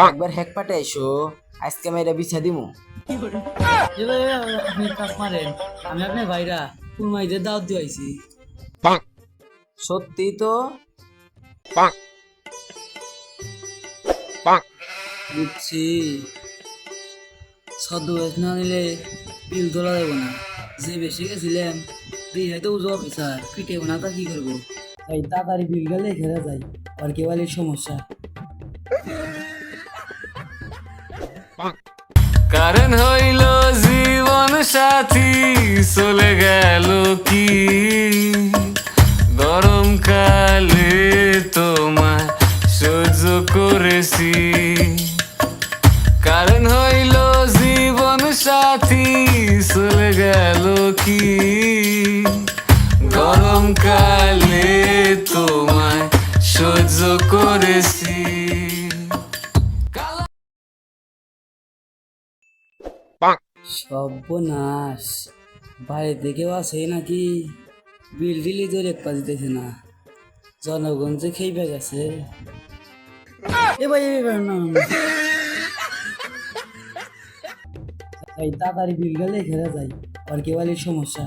একবার হ্যাক পাটে আইসো, আজকে আমি এটা বিছা দিমু। এবার আপনি কাজ মারেন, আমি আপনার ভাইরা কুরমাইদের দাওয়াত দিয়ে আইছি। সত্যি তো? বুঝছি, ছদ্মবেশ না নিলে বিল তোলা যাবো না। যে বেশি গেছিলাম দিই হয়তো উজো অফিসার পিটে না, তা কি করবো? তাই তাড়াতাড়ি বিল গেলে খেলা যায়, আর কেবালির সমস্যা। কারণ হইল জীবন সাথী চলে গেল কি গরমকালে তোমায় সহ্য করেছি। কারণ হইল জীবন সাথী চলে গেল কি গরমকালে তোমায় সহ্য করেছি। সর্বনাশ, বাড়িতে কেউ আছে নাকি? বিল টিলি তো রেখা দিতেছে না, জনগণ যে খেয়ে গেছে। এ ভাই না, তাই তাড়াতাড়ি বিল গেলে খেলা যায়, আর কেবালির সমস্যা।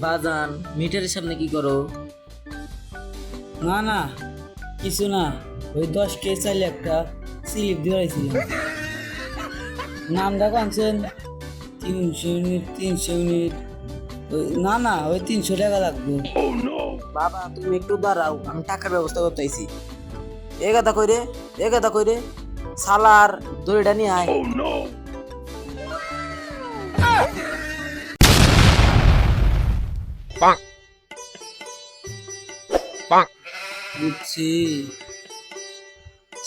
বাজান, মিটারের সামনে কি করো? না না, কিছু না, ওই 10 কে চাইলে একটা স্লিপ দিয়ে রাখছিলাম। নামটা কানছেন 300 ইউনিট 300 ইউনিট। না না, ওই 300 টাকা লাগবে। বাবা তুমি একটু দাঁড়াও, আমি টাকার ব্যবস্থা করতেছি। এ কথা কইরে, এ কথা কইরে, সালার দড়িটা নিয়ে আয়। বুঝছি,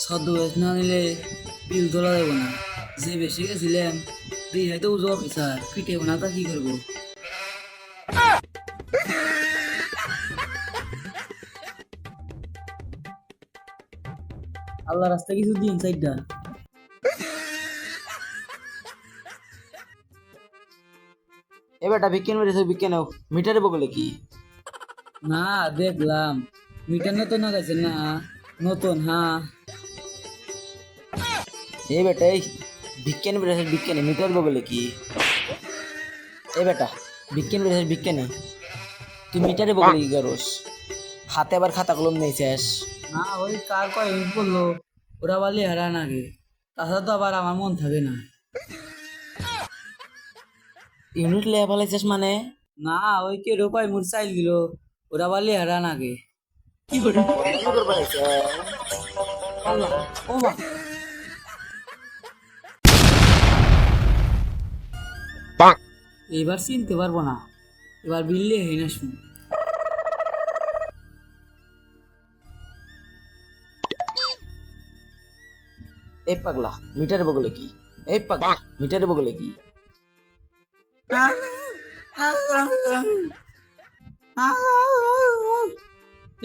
ছদ্মবেশ না নিলে বিল তোলা যাবো না। যে বেশি গেছিলাম দিই হয়তো উজো অফিসার পিটে না, তা কি করবো? আল্লাহ রাস্তা কিছু দিন সাইডটা। এবারটা বিজ্ঞান বেরিয়েছে, বিজ্ঞান মিটারে বগলে কি? না দেখলাম মিটার নতুন লাগাইছে না, নতুন। হ্যাঁ এই বেটা, এই বিজ্ঞান বেরিয়েছে, বিজ্ঞানী মিটার বগলে কি? এই বেটা, বিজ্ঞান বেরিয়েছে, বিজ্ঞানী তুই মিটারে বগলে কি করস? হাতে আবার খাতা কলম নেই শেষ। না, ওই কার কয় ইউজ করলো ওরা বালি হারান আগে, তাছাড়া তো আবার আমার মন থাকে না। ইউনিট লেয়া ফেলাইছিস মানে? না, ওই কে রোপাই মুর চাইল দিল ওরা বালি হারান আগে। আল্লাহ, ও মা, এবার চিনতে পারবো না, এবার বিললে হই না শুন। এই পাগলা, মিটারে বগলে কি? এই পাগলা, মিটারে বগলে কি?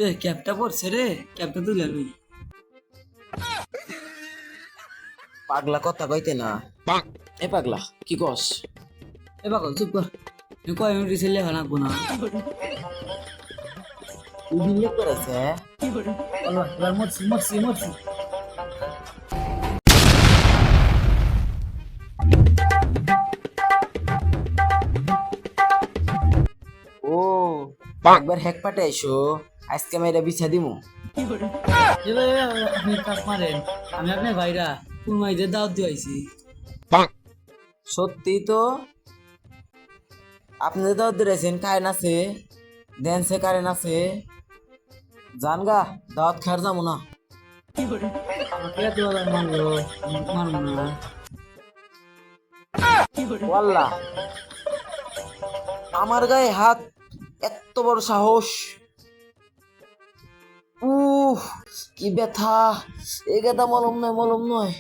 এ ক্যাপটা পড়ছে রে, ক্যাপটা তুলে লই। পাগলা কথা কইতে না। এই পাগলা কি কস? এ পাগল চুপ কর, কয় মিনিট ছেলে হারাকবো না। তুই বিল্লে করেছে? আল্লাহ, এবার মরছি মরছি মরছি। ও, একবার হ্যাক পাটে আইসো, আজকে আমি এটা বিছা দিমু। এবার আপনি কাজ মারেন, আমি আপনার ভাইরা কুরমাইদের দাওয়াত দিয়ে আইছি। সত্যি তো? আপনাদের দাওয়াত দিয়েছেন, কারেন্ট আছে? দেন সে কারেন্ট আছে? জান গা, দাওয়াত খার যাবো না। আমাকে এত বড় মারবো, মারবো না। ওয়াল্লাহ, আমার গায়ে হাত, এত বড় সাহস! উহ, কি ব্যথা! এ গাদা মলম নয়, মলম নয়।